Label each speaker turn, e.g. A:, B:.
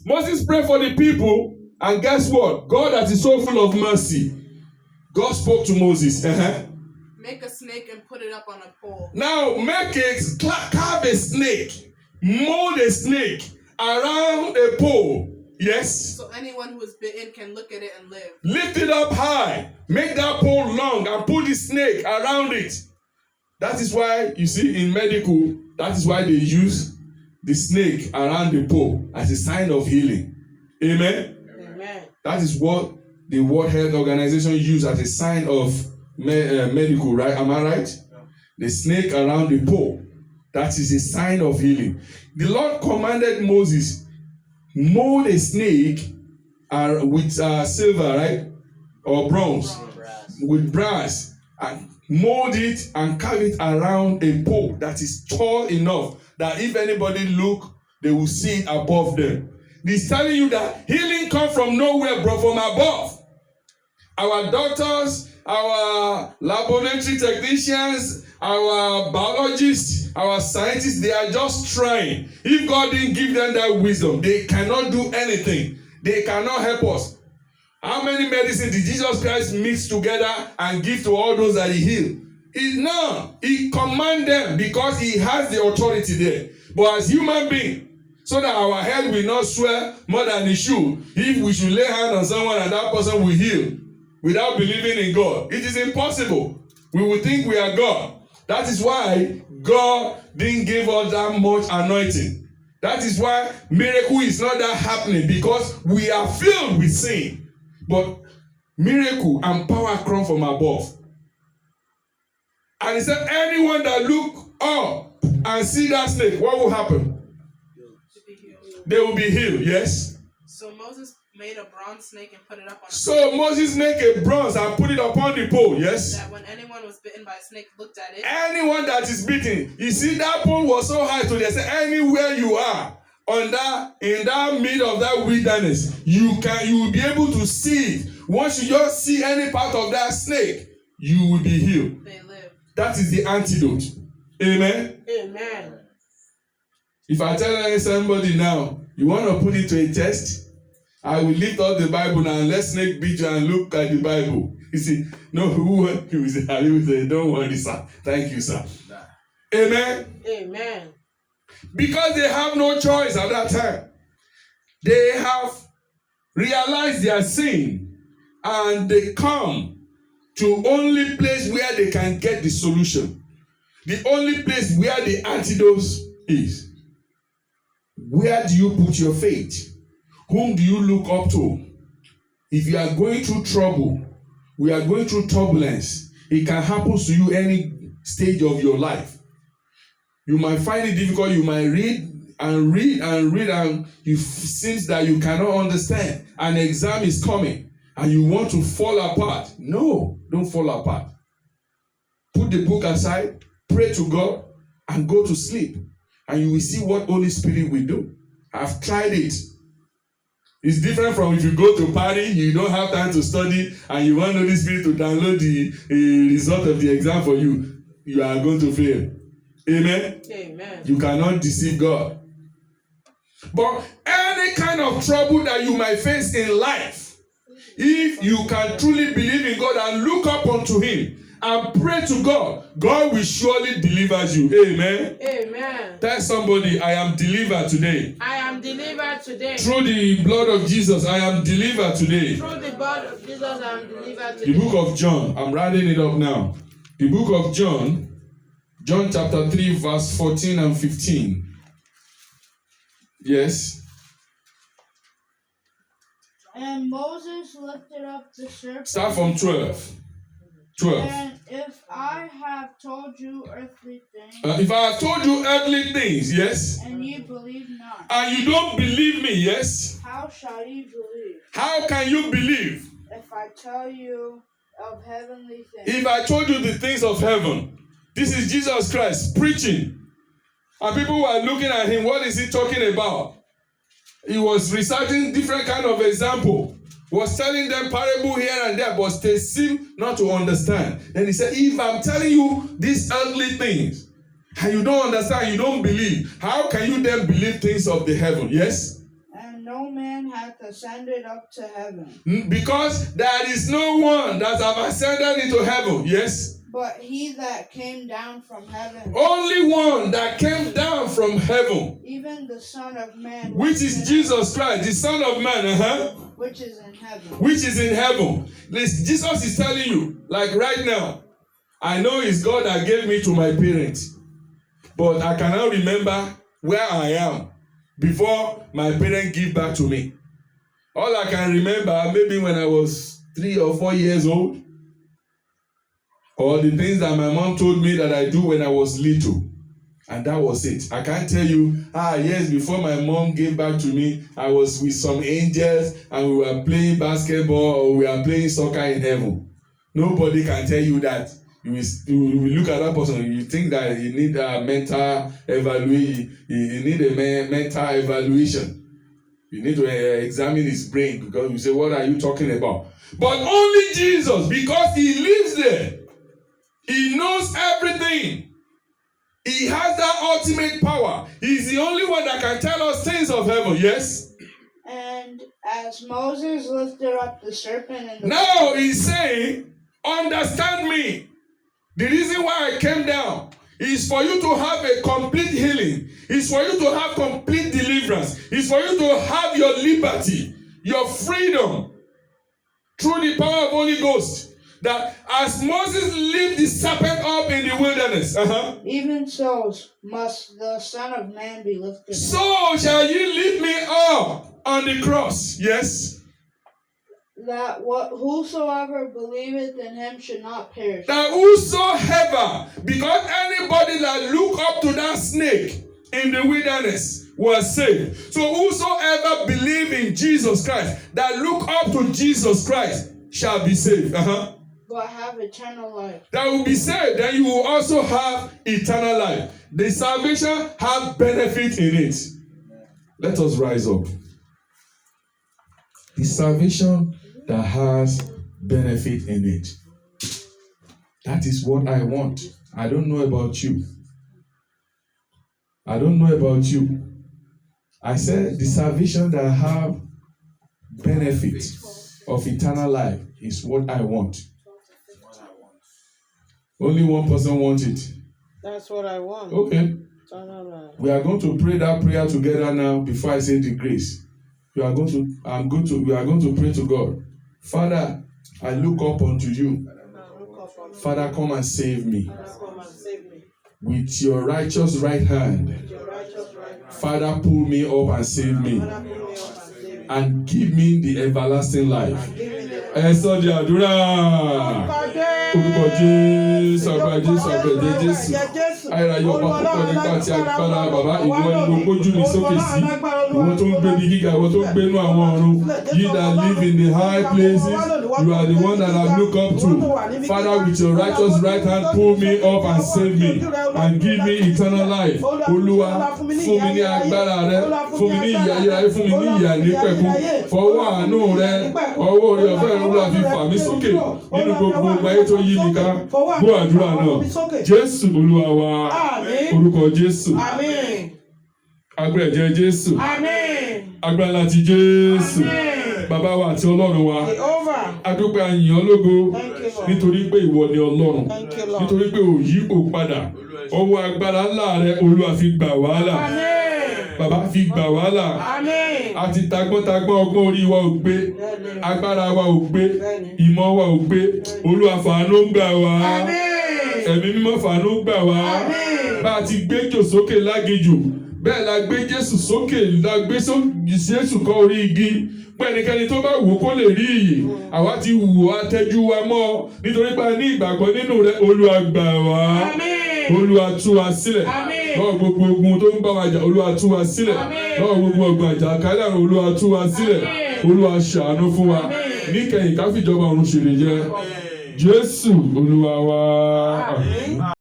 A: Moses prayed for the people, and guess what? God that is so full of mercy, God spoke to Moses.
B: Make a snake and put it up on a pole.
A: Now carve a snake, mold a snake around a pole. Yes.
B: So anyone who is bitten can look at it and live.
A: Lift it up high. Make that pole long and put the snake around it. That is why, you see, in medical, that is why they use the snake around the pole as a sign of healing. Amen?
B: Amen.
A: That is what the World Health Organization use as a sign of medical, right? Am I right? Yeah. The snake around the pole. That is a sign of healing. The Lord commanded Moses, mold a snake with silver, right? Or bronze. With brass. And mold it and carve it around a pole that is tall enough that if anybody look, they will see it above them. He's telling you that healing comes from nowhere, but from above. Our doctors, our laboratory technicians, our biologists, our scientists, they are just trying. If God didn't give them that wisdom, they cannot do anything. They cannot help us. How many medicines did Jesus Christ mix together and give to all those that he healed? None. He commands them because he has the authority there. But as human beings, so that our head will not swell more than it should, if we should lay hand on someone and that person will heal without believing in God, it is impossible. We will think we are God. That is why God didn't give us that much anointing. That is why miracle is not that happening, because we are filled with sin. But miracle and power come from above. And he said, anyone that look up and see that snake, what will happen? They will be healed, yes?
B: So Moses made a bronze snake and put it up on a pole.
A: So Moses made a bronze and put it upon the pole, yes?
B: That when anyone was bitten by a snake looked at it.
A: Anyone that is bitten, you see that pole was so high to they say anywhere you are in that mid of that wilderness, you will be able to see it. Once you just see any part of that snake, you will be healed.
B: They live.
A: That is the antidote. Amen?
B: Amen.
A: If I tell somebody now, you want to put it to a test, I will lift up the Bible now and let snake beat you and look at the Bible. You see, no, who will say, don't worry, sir. Thank you, sir. Amen?
B: Amen.
A: Because they have no choice at that time. They have realized their sin and they come to only place where they can get the solution. The only place where the antidote is. Where do you put your faith? Whom do you look up to? If you are going through trouble, we are going through turbulence, it can happen to you any stage of your life. You might find it difficult, you might read and it seems that you cannot understand. An exam is coming and you want to fall apart. No, don't fall apart. Put the book aside, pray to God, and go to sleep. And you will see what Holy Spirit will do. I've tried it. It's different from if you go to party, you don't have time to study, and you want Holy Spirit to download the result of the exam for you. You are going to fail. Amen?
B: Amen.
A: You cannot deceive God. But any kind of trouble that you might face in life, if you can truly believe in God and look up unto Him and pray to God, God will surely deliver you. Amen.
B: Amen.
A: Tell somebody, I am delivered today.
B: I am delivered today.
A: Through the blood of Jesus, I am delivered today.
B: Through the blood of Jesus, I am delivered today.
A: The book of John, I'm writing it up now. The book of John chapter 3, verse 14 and 15. Yes.
C: And Moses lifted up the serpent.
A: Start from 12. 12.
C: And if I have told you earthly things,
A: If I have told you earthly things, yes,
C: and you believe not,
A: and you don't believe me, yes,
C: how shall you believe
A: how can you believe?
C: if I tell you of heavenly things?
A: If I told you the things of heaven, this is Jesus Christ preaching, and people were looking at him, what is he talking about? He was reciting different kind of example, was telling them parable here and there, but they seem not to understand. Then he said, if I'm telling you these earthly things, and you don't understand, you don't believe, how can you then believe things of the heaven? Yes?
C: And man hath ascended up to heaven,
A: Because there is no one that have ascended into heaven. Yes.
C: but he that came down from heaven,
A: Only one that came down from heaven,
C: even the Son of Man,
A: which is Jesus Christ, the Son of Man,
C: which is in heaven.
A: which is in heaven. Jesus is telling you, like right now, I know it's God that gave me to my parents, but I cannot remember where I am before my parents give back to me. All I can remember, maybe when I was 3 or 4 years old, or the things that my mom told me that I do when I was little. And that was it. I can't tell you, yes, before my mom gave back to me, I was with some angels and we were playing basketball or we were playing soccer in heaven. Nobody can tell you that. You will look at that person, you think that you need a mental evaluation. You need a mental evaluation. You need to examine his brain because you say, what are you talking about? But only Jesus, because he lives there. He knows everything. He has that ultimate power. He's the only one that can tell us things of heaven. Yes?
C: And as Moses lifted up the serpent in the
A: Now he's saying, understand me. The reason why I came down is for you to have a complete healing. It's for you to have complete deliverance. It's for you to have your liberty, your freedom through the power of Holy Ghost. That as Moses lifted the serpent up in the wilderness,
C: even so must the Son of Man be lifted up.
A: So shall ye lift me up on the cross. Yes.
C: That whosoever believeth in him should not perish.
A: That whosoever, because anybody that look up to that snake in the wilderness was saved. So whosoever believe in Jesus Christ, that look up to Jesus Christ, shall be saved.
C: But have eternal life.
A: That will be saved, then you will also have eternal life. The salvation have benefit in it. Let us rise up. The salvation that has benefit in it. That is what I want. I don't know about you. I don't know about you. I said the salvation that have benefit of eternal life is what I want. Only one person wants it.
B: That's what I want.
A: Okay. We are going to pray that prayer together now before I say the grace. We are going to pray to God. Father, I look up unto you. Father, come and save me. With your righteous right hand. Father, pull me up and save me. And give me the everlasting life. Ẹ sọ di àdúrà. Orúkọ Jésù, agbára Jésù, àgbẹ̀jẹ̀ Jésù. Ayérayé ọba púpọ̀ nípa ti agbára bàbá ìwọ ni mo gbójú mi sókè sí. Ìwọ tó ń gbé ní gíga, ìwọ tó ń gbé nú àwọn ọ̀run. You that live in the high places, you are the one that I look up to. Father, with your righteous right hand, pull me up and save me and give me eternal life. Olúwa, fún mi ní agbára rẹ, fún mi ní ìyà ayérayé, fún mi ní ìyà nípẹ̀kun. Fọwọ́ àánú rẹ, ọwọ́ orí ọ̀fẹ́ rẹ Olúwa fi fà mí sókè nínú gbogbo ayé tó yí mi ká. Gbọ́ àdúrà náà. Jésù Olúwa wa. Orúkọ Jésù. Agbára ẹ̀jẹ̀ Jésù. Agbára láti Jésù. Bàbá wa àti Ọlọ́run wa. A dúpẹ́ a yìn ọ́ lógo nítorí pé ìwọ ni Ọlọ́run. Nítorí pé ò yí kò padà. Ọwọ́ agbára ńlá rẹ Olúwa fi gbà wá là. Bàbá fi gbà wá là. Àti tagbọ́ntagbọ́n ọgbọ́n orí wa ò gbé. Agbára wa ò gbé. Ìmọ̀ wa ò gbé. Olúwa fàánú gbà wá. Ẹ̀mí mímọ́ fàánú gbà wá. Bá a ti gbé jò sókè lágejù. Bẹ́ẹ̀ la gbé Jésù sókè, la gbé Jésù kọ́ orí igi. Pé ẹnikẹ́ni tó bá wò kó lè rí iyì. Àwa ti wò á tẹ́jú wa mọ́ nítorí pé a ní ìgbàgbọ́ nínú rẹ̀. Olúwa gbà wá. Olúwa tú wa sílẹ̀. Lọ́wọ́ gbogbo ogun tó ń bá wa jà, Olúwa tú wa sílẹ̀. Lọ́wọ́ gbogbo ọgbà àjàkálẹ̀ àrùn, Olúwa tú wa sílẹ̀. Olúwa ṣàánú fún wa. Níkẹyìn ká fìjọba ọ̀run ṣèrè jẹ. Jésù Olúwa wa.